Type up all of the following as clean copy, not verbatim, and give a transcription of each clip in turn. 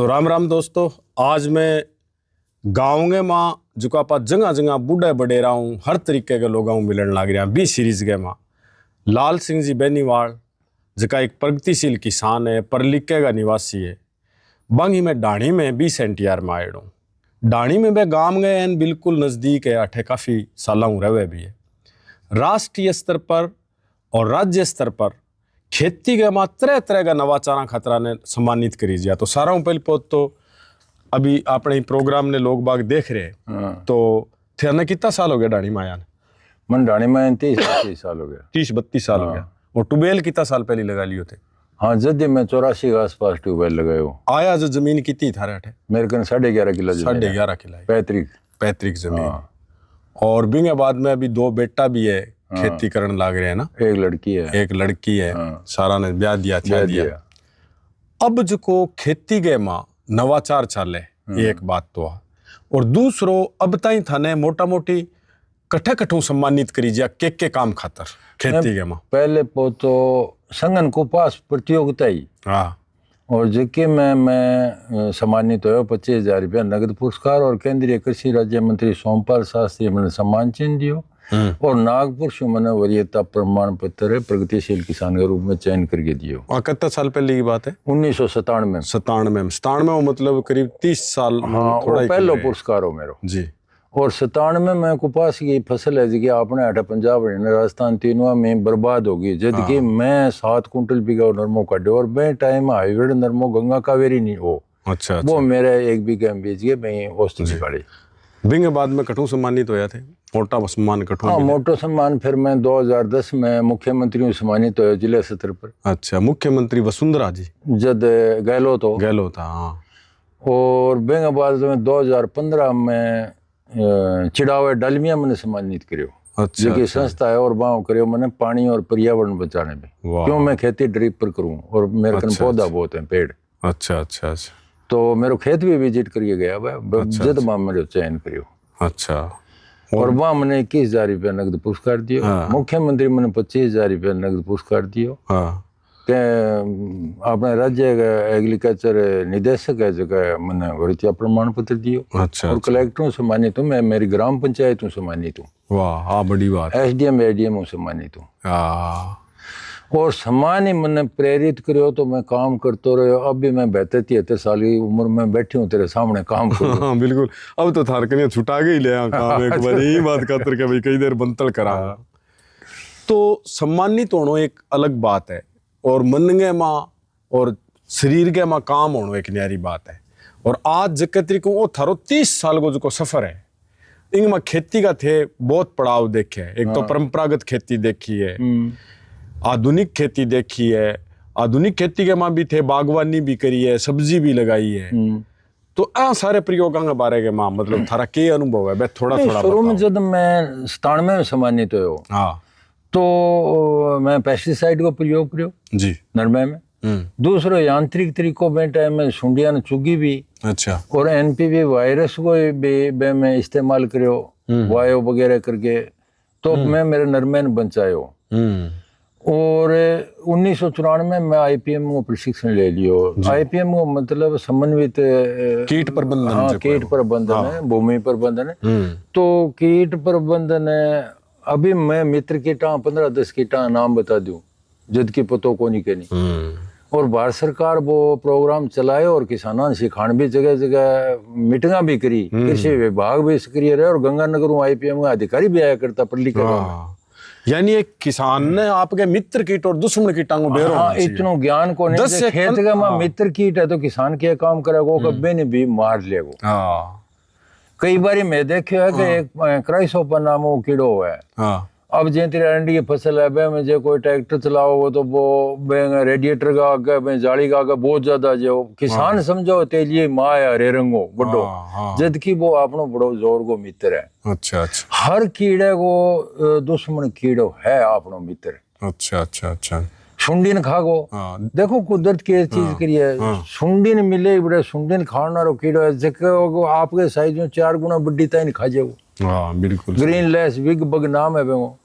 तो राम राम दोस्तों, आज मैं गाँव में माँ जो आप जगह जगह बूढ़े बड़े रहा हूँ, हर तरीके के लोगों मिलने लग रहा बी सीरीज के माँ लाल सिंह जी बेनीवाल जका एक प्रगतिशील किसान है, पर लिखे का निवासी है। बंगी में डाणी में 20 NTR में आयड़ू डाणी में मैं गांव गए हैं, बिल्कुल नज़दीक है, अठे काफ़ी सालों रहे भी है। राष्ट्रीय स्तर पर और राज्य स्तर पर खेती के माँ तरह तरह का नवाचार खतरा ने सम्मानित करी जा। तो सारा पहले पोत तो अभी अपने प्रोग्राम ने लोग बाग देख रहे हैं, तो थे कितना साल हो गया डाणी माया ने? मन डाणी माया 30-32 साल हो गया। 30-32 साल हो गया। और ट्यूबवेल कितना साल पहले लगा लियो थे? हाँ, जब मैं 84 के आसपास ट्यूबवेल लगाए हो। आया जो जमीन कितनी थारे अठे? मेरे कन 11.5 किला 11.5 किला पैतृक जमीन। और बिंगे बाद में अभी 2 बेटा भी है, खेती करने लाग रहे हैं ना? एक लड़की है। सारा ने ब्याह दिया। अब जो को खेती के माँ नवाचार चाले, एक बात तो है। और दूसरो अब ताई थाने मोटा मोटी कठू सम्मानित करी जा के काम खातर खेती के माँ? पहले तो संगन को पास प्रतियोगिता ही। हाँ। और जेके में मैं सम्मानित हो 25,000 रुपया नगद पुरस्कार और केंद्रीय कृषि राज्य मंत्री सोमपाल शास्त्री मैंने सम्मान चिन्ह दियो। और नागपुर से मैंने वरीयता प्रमाण पत्र प्रगतिशील किसान के रूप में चयन करके दियो। कितना साल पहले की बात है? 1997 मतलब करीब 30 साल। हाँ, थोड़ा पहला पुरस्कार हो मेरो जी। और 97 में कपास की फसल है जी आपने अठा पंजाब राजस्थान तीनों में बर्बाद होगी, जबकि मैं 7 कुंटल बीघा नरमो काटे और मैं टाइम हाइब्रिड नरमो गंगा कावेरी नहीं हो। अच्छा। वो मेरे 1 बीघा में बीज गए, मैं औसत निकाली। बिंग बाद में कठू सम्मानित होया थे, मोटा सम्मान कठू? हाँ, मोटा सम्मान फिर मैं 2010 में मुख्यमंत्री सम्मानित होया जिला स्तर पर। अच्छा, मुख्यमंत्री वसुंधरा जी जब गहलोत था। हाँ। और बिंग बाद में 2015 में चिड़ावे डालमिया मैंने सम्मानित करियो। अच्छा, जो संस्था है और बाव करियो मैंने पानी और पर्यावरण बचाने में, क्यों मैं खेती ड्रिप पर करूं और मेरे कन पौधा बहुत है, पेड़। अच्छा। तो मेरे खेत भी विजिट करिए गया जद मां मेरे चयन करियो। अच्छा। और वहां मैंने 21,000 रुपया नगद पुरस्कार दियो। मुख्यमंत्री मैंने 25,000 रुपया नगद पुरस्कार दियो। अपने राज्य एग्रीकल्चर निदेशक है जगह मैंने वरीयता प्रमाण पत्र दियो। अच्छा। और कलेक्टरों सम्मानित हूँ मैं, मेरी ग्राम पंचायत हूँ सम्मानित हूँ। वाह, हाँ, बड़ी बात। SDM ADM हूँ सम्मानित हूँ। और सम्मान ही मैंने प्रेरित करो तो मैं काम करते रहो। अब भी मैं 72-73 साल की उम्र में बैठी हूँ तेरे सामने काम करूँ। हाँ, बिल्कुल। अब तो थार कने छुटा गई ले काम एक बार यही बात खातर के भाई कई देर बंतल करा। तो सम्मानित होना एक अलग बात है, और मनगे माँ और शरीर के माँ काम होना एक न्यारी बात है। और आज जके तरीको वो थारो 30 साल को जो सफर है, इनमें खेती का थे बहुत पड़ाव देखे। एक तो परंपरागत खेती देखी है, आधुनिक खेती देखी है। आधुनिक खेती के माँ भी थे, बागवानी भी करी है, सब्जी भी लगाई है। तो आ सारे प्रयोगों के बारे के माँ मतलब थारा के अनुभव है? थोड़ा शुरू में जब मैं 97 में सम्मानित हो, हाँ, तो मैं पेस्टिसाइड को प्रयोग करो जी नरमे में। दूसरो यांत्रिक तरीकों में टाइम में सुंडिया ने चुगी भी। अच्छा। और NPV वायरस को भी मैं इस्तेमाल करो वायु वगैरह करके, तो मैं मेरे नरमे ने बचायो। और 1994 में मैं IPM को प्रशिक्षण ले लियो। IPM को मतलब समन्वित कीट प्रबंधन। हाँ, कीट प्रबंधन है, भूमि प्रबंधन है। तो कीट प्रबंधन है, अभी मैं मित्र कीटा 15-10 कीटा नाम बता दूं, जद की पतो को नहीं कहनी। और भारत सरकार वो प्रोग्राम चलाए और किसानों ने सिखान भी जगह जगह मीटिंगा भी करी, कृषि विभाग भी सक्रिय रहे और गंगानगर IPM का अधिकारी भी आया करता पढ़ कर। यानी एक किसान ने आपके मित्र कीट और दुश्मन कीटा को बेरो। हाँ, इतना ज्ञान को नहीं। खेत का मां मित्र कीट है तो किसान क्या काम करेगा, कभी ने भी मार लेगा। कई बार मैं देखा है कि एक क्राइसोपन नाम वो कीड़ो है। अब जे तेरे अरंडी की फसल है बे में जे कोई ट्रैक्टर चलाओ तो वो रेडिएटर का आगे जाली का आगे बहुत ज्यादा जो किसान समझो तेलिए माँ है हरे रंगो बड़ो, जबकि वो अपनो बड़ो जोर को मित्र है। अच्छा। हर कीड़े को दुश्मन कीड़ो है अपनो मित्र। अच्छा। सुंडी ने खागो। देखो कुदरत की चीज करिए, सुंडी ने मिले बड़े सुंडी ने खाना रो कीड़ो है जको आपके साइज में 4 गुना बड़ी ताई खा जाओ। हाँ, बिल्कुल। ग्रीन लेस बिग बग नाम है वो।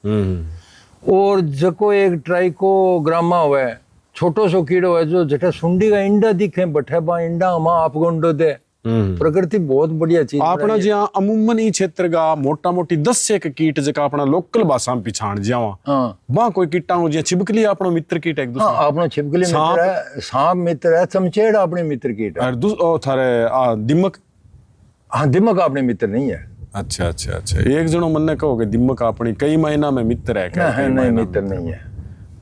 और जको एक ट्राइकोग्रामा हुआ है छोटो सो कीड़ो है जो जटा सुंडी का इंडा दिखे बठे बा इंडा हम आप गोंडो दे। प्रकृति बहुत बढ़िया चीज अपना जी अमूमन ई क्षेत्र का मोटा मोटी 10 एक कीट जका अपना लोकल भाषा में पिछाण जावा बा कोई कीटा हो जी छिपकली अपनो मित्र कीट एक दूसरा। हां अपनो छिपकली मित्र है, सांप मित्र है, चमचेड़ अपने मित्र कीट है। और थारे दिमक। हां दिमक अपने मित्र नहीं है। अच्छा अच्छा अच्छा एक जनो मन ने कहो कि दिमक अपनी कई महीना में मित्र है। नहीं मित्र नहीं है।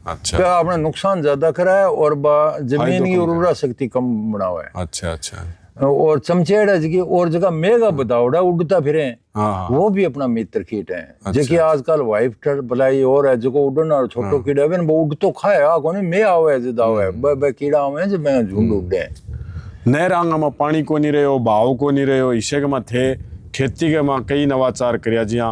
अच्छा क्या आपने नुकसान ज्यादा करा है और जमीन की उर्वरा शक्ति कम बनावा है। अच्छा अच्छा और चमचेड़ है जी और जगह मेगा बदावड़ा उड़ता फिरे वो भी अपना मित्र कीट है। अच्छा, जेकी आजकल वाइफ बलाई और है जो उड़न और छोटो कीड़ा है वो उड़ तो खाए आ कोनी मैं आवे जदा आवे बे कीड़ा आवे जे मैं झुंड उड़े नहरांगा में पानी को नहीं रहो भाव को नहीं रहो इसे के में थे खेती के में कई नवाचार करया जिया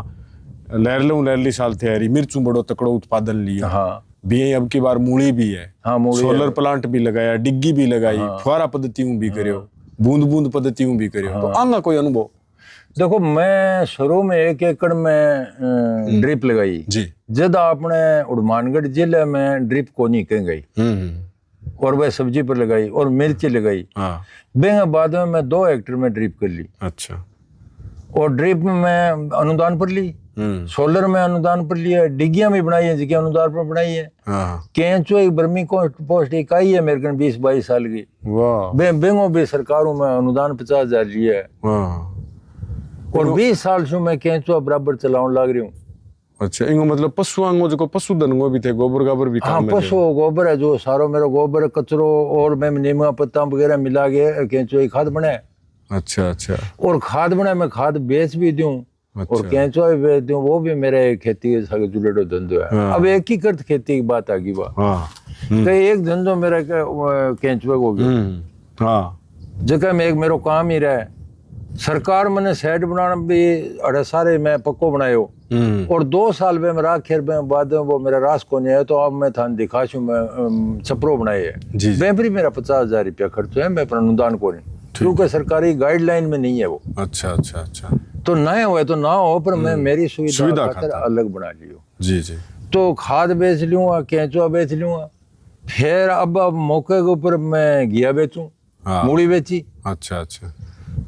लहरली साल थे हरी मिर्चू बड़ो तकड़ो उत्पादन लिया। हाँ भी अब की बार मूली भी है। हाँ मूली सोलर प्लांट भी लगाया डिग्गी भी लगाई फुहारा पद्धतियों भी करियो बूंद बूंद पद्धतियों भी करियो। तो आंगा कोई अनुभव? देखो मैं शुरू में 1 एकड़ में ड्रिप लगाई जी जब आपने उड़मानगढ़ जिले में ड्रिप को नहीं कहीं गई और वह सब्जी पर लगाई और मिर्ची लगाई। बेंगा बाद में मैं 2 हेक्टेयर में ड्रिप कर ली। अच्छा और ड्रिप में अनुदान पर ली सोलर में अनुदान पर लिया डिग्गियां भी बनाई है जिसके अनुदान पर बनाई है। केंचो एक बर्मी पोस्ट इकाई है मेरे 20-22 साल की बेंगो भी सरकारों में अनुदान 50,000 लिया है और 20 साल से मैं केंचो बराबर चलाने लग रही हूँ। अच्छा इनको मतलब पशुओं जो पशुधन को भी थे गोबर गाबर भी हाँ पशु गोबर है जो सारो मेरा गोबर कचरो और मैं नीमा पत्ता वगैरह मिला के केंचो एक खाद बनाए। अच्छा अच्छा और खाद बनाए मैं खाद बेच भी दूं। अच्छा। और केंचुआ भी बेच दूं वो भी मेरे खेती के साथ जुड़े धंधो है। अब एकीकृत खेती की बात आ गई तो एक धंधो मेरा केंचुआ को गया जगह में एक मेरो काम ही रहा सरकार मैंने सेट बनाना भी अड़े सारे मैं पक्को बनायो और 2 साल में मेरा आखिर में बाद वो मेरा रास को नहीं है तो अब मैं थान दिखाशू मैं छपरो बनाए है बेपरी मेरा 50,000 रुपया खर्च है मैं अनुदान को नहीं क्योंकि सरकारी गाइडलाइन में नहीं है वो। अच्छा अच्छा अच्छा तो नए हुए तो ना हो पर मैं मेरी सुविधा खातिर अलग बना लियो। जी जी तो खाद बेच लूंगा केंचुआ बेच लूंगा फिर अब मौके के ऊपर मैं घिया बेचूं मूली बेची। अच्छा अच्छा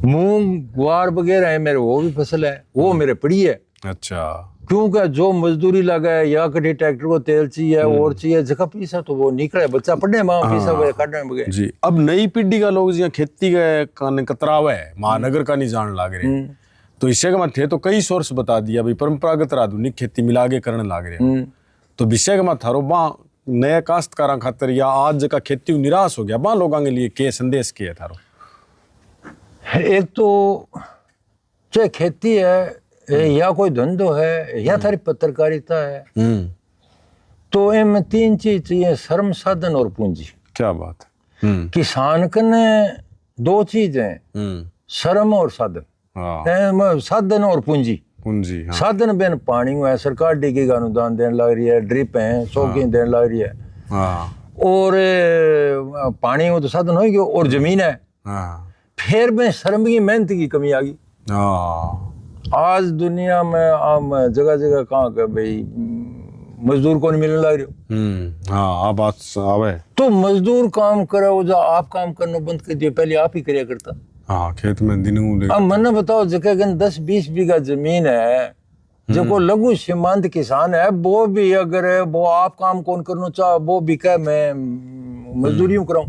मूंग ग्वार वगैरह है मेरे वो भी फसल है वो मेरे पड़ी है। अच्छा क्योंकि जो मजदूरी लगा है या कभी ट्रैक्टर को तेल चाहिए और चाहिए जगह पैसा तो वो निकले बच्चा पढ़ने में पैसा काटने में जी। अब नई पीढ़ी का लोग जी खेती का कतरावे है महानगर का नहीं जान लाग रहे तो इससे का मत थे तो कई सोर्स बता दिया भाई परंपरागत आधुनिक खेती मिला के करने लाग रहे तो विषय का मत थारो बा नया काश्तकारा खातर या आज का खेती निराश हो गया बा लोगों के लिए के संदेश के है थारो? एक तो चाहे खेती है या कोई धंधो है या थारी पत्रकारिता है तो इनमें 3 चीज चाहिए श्रम साधन और पूंजी। क्या बात है। किसान कने 2 चीज हैं श्रम और साधन साधन और पूंजी पूंजी साधन बेन पानी है सरकार डिग्गी का अनुदान देने लग रही है ड्रिप है शौकीन देने लग रही है और पानी वो तो साधन होगी और जमीन है फिर में श्रम की मेहनत की कमी आ गई। आज दुनिया में आम जगह जगह कहाँ का भाई मजदूर को नहीं मिलने लग रही हो। हाँ बात आवे तो मजदूर काम करे वो जो आप काम करना बंद कर दिया पहले आप ही करिया करता। हाँ खेत में दिनों अब मैंने बताओ जगह 10-20 बीघा जमीन है जो लघु सीमांत किसान है वो भी अगर वो आप काम कौन करना चाह वो भी कह मैं मजदूरी कराऊं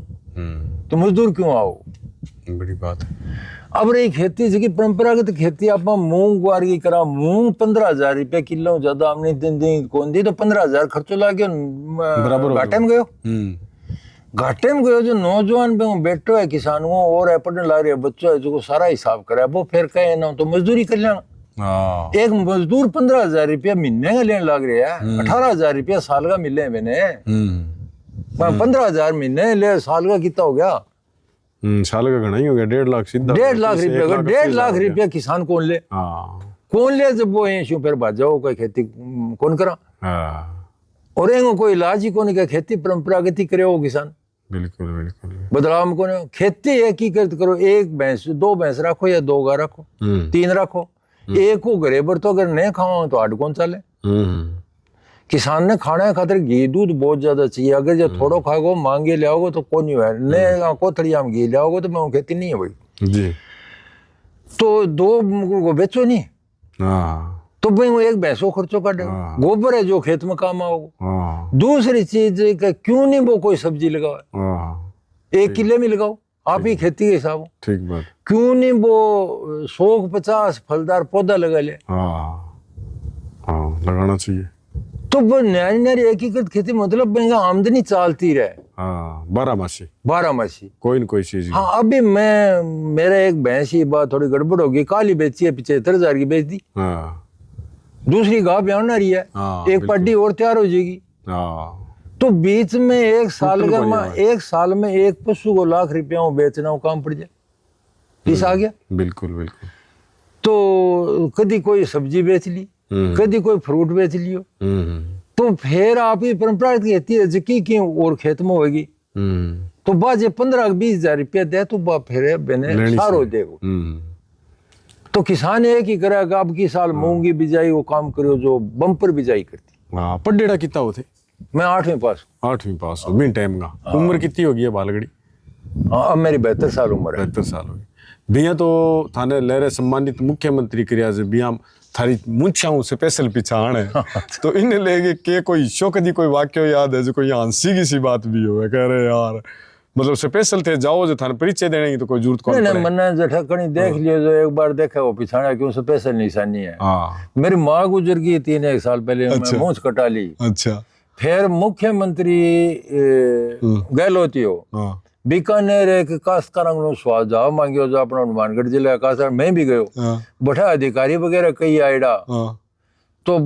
तो मजदूर क्यों आओ बड़ी बात है। अब रही खेती जी परंपरागत खेती आप मूंग ग्वार की करा मूंग 15,000 रुपये किलो ज्यादा हमने दिन कौन दी तो 15,000 खर्चो ला गया घाटे में गयो घाटे में गयो जो नौजवान बैठो है किसानों और है पढ़ने ला रहे है बच्चों है जो सारा हिसाब करे वो फिर कहे ना तो मजदूरी कर लेना। एक मजदूर 15,000 रुपया महीने का लेने लग रहे है 18,000 रुपया साल का मिले मैंने 15,000 महीने ले साल का कितना हो गया साल का घना ही हो गया 1.5 लाख सीधा 1.5 लाख रुपया 1.5 लाख रुपया किसान कौन ले जब वो ऐशू फिर बात जाओ कोई खेती कौन करा और एंगो कोई इलाज ही कौन क्या खेती परंपरागत करे हो किसान बिल्कुल बिल्कुल बदलाव में कौन खेती एकीकृत करो 1 भैंस 2 भैंस रखो या 2 गाय रखो 3 रखो एक को घरे पर तो अगर नहीं खाओ तो आड़ कौन चले किसान ने खाने खातिर घी दूध बहुत ज्यादा चाहिए। अगर जो थोड़ो खाओगे मांगे ले आओगे तो कोई नहीं है, ने कोथड़िया में घी ले आओगे तो मैं खेती नहीं है भाई जी। तो दो को बेचो नहीं, तो भाई वो एक भैंसो खर्चो कर दे, गोबर है जो खेत में काम आओगे। दूसरी चीज क्यों नहीं वो कोई सब्जी लगाओ, 1 किले में लगाओ, आप ही खेती के हिसाब, ठीक बात। क्यों नहीं वो 150 फलदार पौधा लगा ले, लगाना चाहिए। तो वो नई नई एकीकृत खेती मतलब आमदनी चलती रहे, 12 मासी कोई न कोई चीज। हाँ अभी मेरा एक भैंस की बात थोड़ी गड़बड़ होगी, काली बेची है 75,000 की बेच दी, दूसरी गाय ब्याह रही है, एक पड्डी और तैयार हो जाएगी। तो बीच में 1 साल में एक पशु को लाख रुपया बेचना वो काम पड़ जाए, इस आ गया। बिल्कुल बिल्कुल। तो कभी कोई सब्जी बेच ली, कभी कोई फ्रूट बेच लियो, तो फिर आप ही परंपरागत खेती है जकी की और खेत में होगी, तो बाजे 15-20 हजार रुपया दे तो बा फिर बने सारो देगो। तो किसान एक ही करेगा, अब की साल मूंगी बिजाई वो काम करो जो बम्पर बिजाई करती। पढ़ेड़ा कितना होते? मैं 8वीं पास। 8वीं पास हो बिन टाइम का। उम्र कितनी होगी है बालगड़ी? हाँ अब मेरी 72 साल उम्र है। 72 साल होगी भैया। तो थाने लहरे सम्मानित मुख्यमंत्री करिया से भैया थारी मुंछाऊ स्पेशल पिछाण है तो इन्हें लेके के कोई शो कदी कोई वाक्य याद है जो कोई हंसी की सी बात भी हो, कह रहे यार मतलब स्पेशल थे जाओ जो थाने परिचय देने की तो कोई जरूरत कौन नहीं। मैंने जठकनी देख लियो जो एक बार देखा वो पिछाड़ा क्यों स्पेशल निशानी है। मेरी माँ गुजर गई 3-1 साल पहले, मैं मूंछ कटा ली। अच्छा। फिर मुख्यमंत्री गहलोत हो बीकानेर एक काश्तकारों स्वाद जाओ मांगियो जो अपना हनुमानगढ़ जिले का मैं भी गयो, बड़ा अधिकारी वगैरह कई आईडा, तो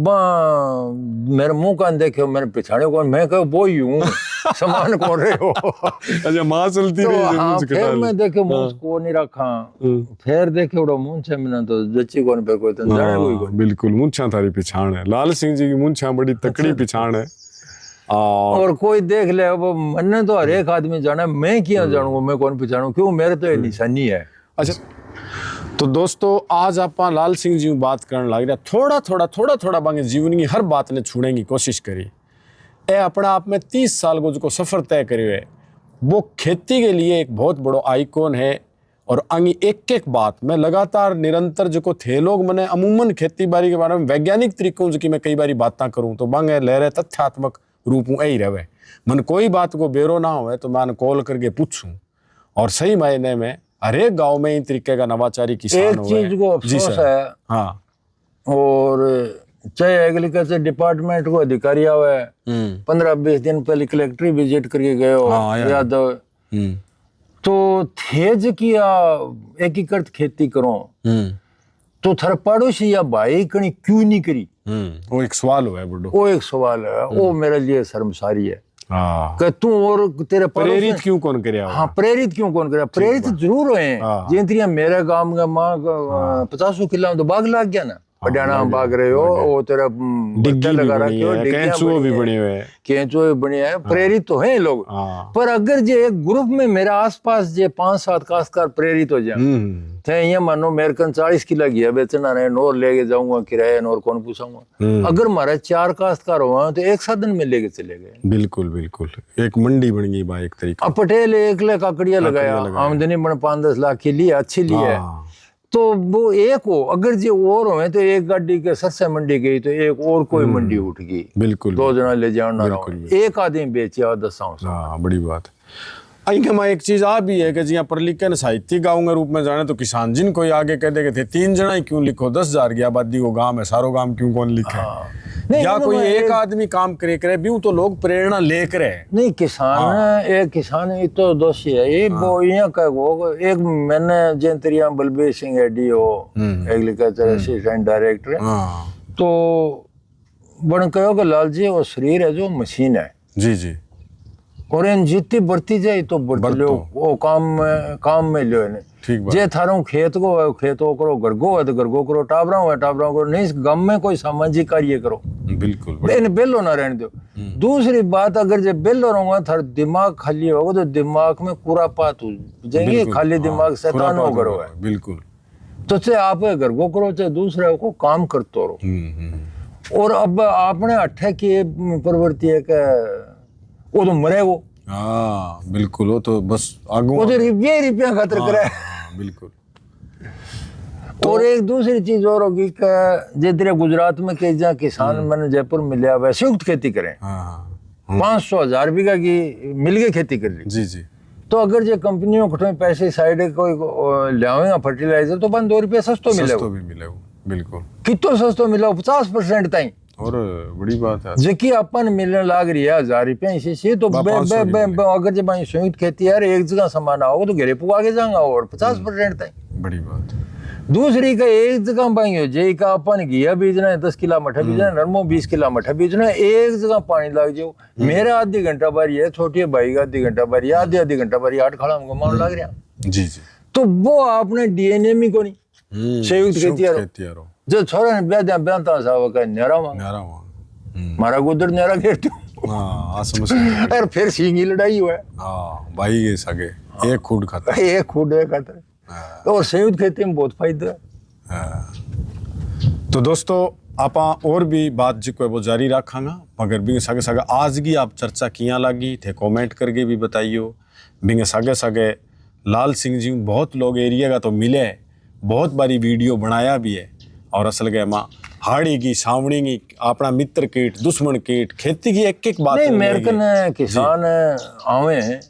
मेरे मुंह कान देखे मेरे पिछाड़े को, मैं कहो वो ही हूँ सामान कौन रहे हो। अच्छा मां चलती तो हाँ, फिर मैं देखे मुंह को नहीं रखा, फिर देखे उड़ा मुंह छे मैंने तो जच्ची कौन पे कोई तो जाने कोई। बिल्कुल मुंछा थारी पिछाण है, लाल सिंह जी की मुंछा बड़ी तकड़ी पिछाण है। और कोई देख ले अब मैंने तो हर एक आदमी जाना, मैं क्या जानूंगा, मैं कौन पहचानूं, क्यों मेरे तो ये निशानी है। अच्छा तो दोस्तों आज आप लाल सिंह जी बात करने लग रहा, थोड़ा बांगे जीवन की हर बात ने छूने की कोशिश करी। ए अपना आप में 30 साल को जो सफर तय करे है वो खेती के लिए एक बहुत बड़ो आइकॉन है। और आगे एक बात मैं लगातार निरंतर जो थे लोग मैंने अमूमन खेती बाड़ी के बारे में वैज्ञानिक तरीकों जो कि मैं कई बार बातें करूँ तो बांगे लहरे तथ्यात्मक रूप में यही रहे, मन कोई बात को बेरो ना हो तो मैं कॉल करके पूछूं। और सही मायने में हर एक गाँव में इन तरीके का नवाचारी किसान एक चीज को अफसोस है। हाँ। और चाहे एग्रीकल्चर डिपार्टमेंट को अधिकारी आवे 15-20 दिन पहले कलेक्ट्री विजिट करके गए हो यादव, तो थे किया एकीकृत खेती करो तो थर पड़ोसी या भाई कहीं क्यों नहीं करी, वो एक सवाल है बुड्ढो, वो एक सवाल है, वो मेरे लिए शर्मसारी है कि तू और तेरे प्रेरित क्यों कौन करे। हाँ प्रेरित क्यों कौन करे, प्रेरित जरूर हुए जितनी मेरे गांव का माँ 50 किलो तो बाग लग गया ना, पटियाला में बाग रहे हो वो तेरा डिग्गी लगा रखे हो, केंचुए भी बने हुए हैं, केंचुए भी बने हैं, प्रेरित तो हैं लोग। पर अगर जे एक ग्रुप में मेरे आसपास जे 5-7 काश्तकार प्रेरित हो जाए थे, ये मानो मेरे कन 40 किलो घिया बेचना रहे, नोर लेके जाऊंगा किराया, नोर कौन पूछाऊंगा। अगर हमारे 4 काश्तकार हुआ तो एक साधन में लेके चले गए। बिल्कुल बिल्कुल एक मंडी बन गई बा एक तरीका। अब पटेल एक ले काकड़िया लगाया, आमदनी बन 5-10 लाख की ली, अच्छी ली है, तो वो एक हो। अगर जो और हो तो एक गाड़ी के सरसे मंडी गई तो एक और कोई मंडी उठ गई, बिल्कुल 2 जना ले जाना, एक आदमी बेचिया 10। बड़ी बात। एक चीज आ भी है कि जी पर लिखे साहित्य गाँव के रूप में जाने तो किसान जिन कोई आगे कह दे थे 3 जना ही क्यों लिखो, 10,000 की आबादी को गाँव है, सारो गाँव क्यों कौन लिखे, या कोई एक आदमी काम करे भी तो लोग प्रेरणा लेकर नहीं। किसान एक किसान ही तो दोषी है ये वो यहाँ का वो एक मैंने जयंतरिया बलबीर सिंह एडी हो एग्रीकल्चर असिस्टेंट डायरेक्टर, तो बन कहो कि लाल जी वो शरीर है जो मशीन है जी, और इन जितनी बढ़ती जाए तो बढ़ती लो वो काम में लो जे थारों खेत को करो, गरगो है तो गरगो करो, टाबरा है टाबरा करो, नहीं गम में कोई सामाजिक कार्य करो। बिल्कुल इन बेलो ना रहने दो। दूसरी बात अगर जब बेलो रहूंगा थार दिमाग खाली होगा तो दिमाग में कुरापात हो जाएंगे, खाली दिमाग शैतान हो करो है। बिल्कुल तो चाहे आप गरगो करो चाहे दूसरे को काम करते रहो। और अब आपने अट्ठे की प्रवृत्ति है कि वो तो मरे वो। हाँ बिल्कुल, वो तो बस आगू वो तो रुपया खतर करे। बिल्कुल। और एक दूसरी चीज और होगी कि जितने गुजरात में कई जगह किसान मैंने जयपुर में लिया हुआ संयुक्त खेती करें, 500,000 बीघा की मिलके खेती कर ली। जी जी। तो अगर जो कंपनियों को पैसे साइड कोई लियावेगा फर्टिलाइजर तो 2 रुपये सस्तो मिले, सस्तो भी मिले वो, बिल्कुल। कितो सस्तो मिला 50% ताई। और बड़ी बात है जबकि अपन मिलने लाग रही है 1000 रुपया इसी से, तो अगर जब संयुक्त खेती यार एक जगह सामान आओ तो घेरे पुआ के जाएगा और 50% ताई। बड़ी बात है। दूसरी का एक जगह पाई हो जे का अपन घिया बीजना है 10 किला मठा बीजना है, नरमो 20 किला मठा बीजना है, एक जगह पानी लग जाओ। मेरा आधी घंटा बारी है, छोटे भाई का आधी घंटा बारी, आधी घंटा बारी, 8 खड़ा हमको मान लग रहा। जी जी। तो वो आपने डीएनए में को नहीं संयुक्त खेती जो छोरा ने ब्याता साहब का न्यारा मारा गुदर न्यारा घेरते और फिर सींगी लड़ाई हुआ है। भाई ये सगे एक खूड खाता है, एक खूड है खाता है। और संयुक्त खेती में बहुत फायदा है। तो दोस्तों आप और भी बात जो है वो जारी रखांगा, मगर बिंगे सागे सागे आज की आप चर्चा किया लगी थे कमेंट करके भी बताइयो। बिंगे सागे सागे लाल सिंह जी बहुत लोग एरिया का तो मिले, बहुत बारी वीडियो बनाया भी है। और असल के माँ हाड़ी की सावणी की अपना मित्र कीट दुश्मन कीट खेती की एक एक बात नहीं मेरे कने किसान आवे हैं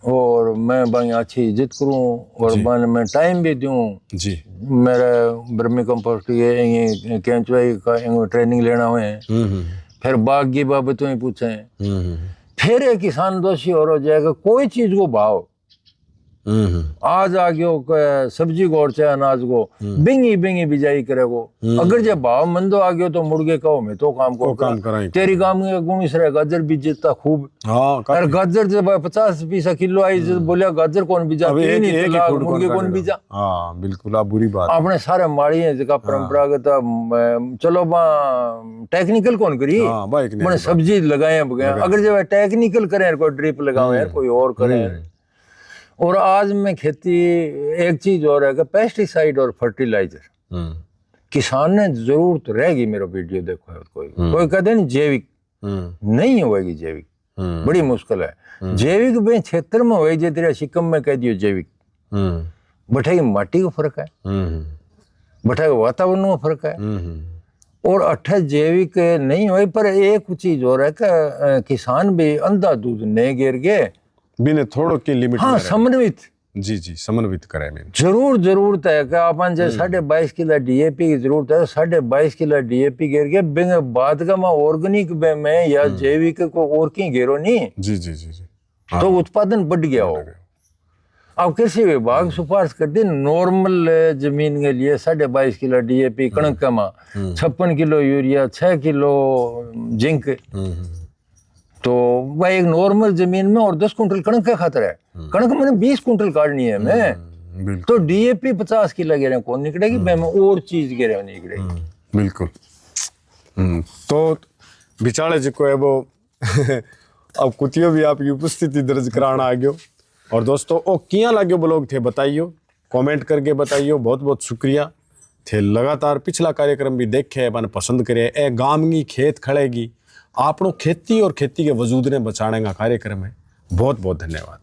और मैं भाई अच्छी इज्जत करूं और मैं टाइम भी दूं जी। मेरा ब्रह्मी कंपोस्ट ये कैंचवाई का ट्रेनिंग लेना हुए हैं, फिर बाग की बाबतों ही पूछे, फिर एक किसान दोषी और हो जाएगा कोई चीज को भाव आज आ गयो सब्जी को और चाहे अनाज को बिंगी बिंगी बिजाई करेगो। अगर जब भाव मंदो आ गयो तो मुर्गे कहो मैं तो काम को काम कराई तेरी काम का गुण इस रहा गाजर बीजता खूब। और गाजर जब 50 पैसा किलो आई बोलिया गाजर कौन बीजा मुर्गे कौन बीजा। बिल्कुल आप बुरी बात आपने सारे माड़ी है जगह परंपरागत चलो टेक्निकल कौन करी मैंने सब्जी लगाए अगर जब टेक्निकल करें कोई ड्रिप लगाओ कोई और करें। और आज में खेती एक चीज और है कि पेस्टिसाइड और फर्टिलाइजर किसान ने जरूरत रहेगी। मेरा वीडियो देखो कोई कहते नहीं जैविक नहीं होगी, जैविक बड़ी मुश्किल है। जैविक में क्षेत्र में होगी तेरा सिक्किम में कह दियो जैविक बैठे माटी का फर्क है, बैठे वातावरण का फर्क है और 8 जैविक नहीं हुई। पर एक चीज और है कि किसान भी अंधा दूध नहीं गिर गए बिने थोड़ो की लिमिट समन्वित जी जी समन्वित करे में जरूरत है कि अपन जो 22.5 किलो डीएपी की जरूरत है 22.5 किलो डीएपी गिर के बिंग बाद का ऑर्गेनिक में या जैविक को और की घेरो नहीं जी जी जी जी तो उत्पादन बढ़ गया हो। अब कृषि विभाग सिफारिश कर दी नॉर्मल जमीन के लिए 22.5 किलो डीएपी कणक का 56 किलो यूरिया 6 किलो जिंक। तो वह एक नॉर्मल जमीन में और 10 कुंटल कणक का खतरा है। कणक मैंने 20 कुंटल काटनी है मैं तो डीएपी 50 किलो गिरे कौन निकलेगी मैं और चीज गिरे नहीं निकलेगी। बिल्कुल। तो बिचारे जी को है वो अब कुतियो भी आपकी उपस्थिति दर्ज कराना आ गयो। और दोस्तों ओ किया लगे ब्लॉग थे बताइयो, कमेंट करके बताइयो। बहुत बहुत शुक्रिया थे। लगातार पिछला कार्यक्रम भी देखे मैंने पसंद करे ए गामगी खेत खड़ेगी आपनो खेती और खेती के वजूद ने बचाने का कार्यक्रम है। बहुत बहुत धन्यवाद।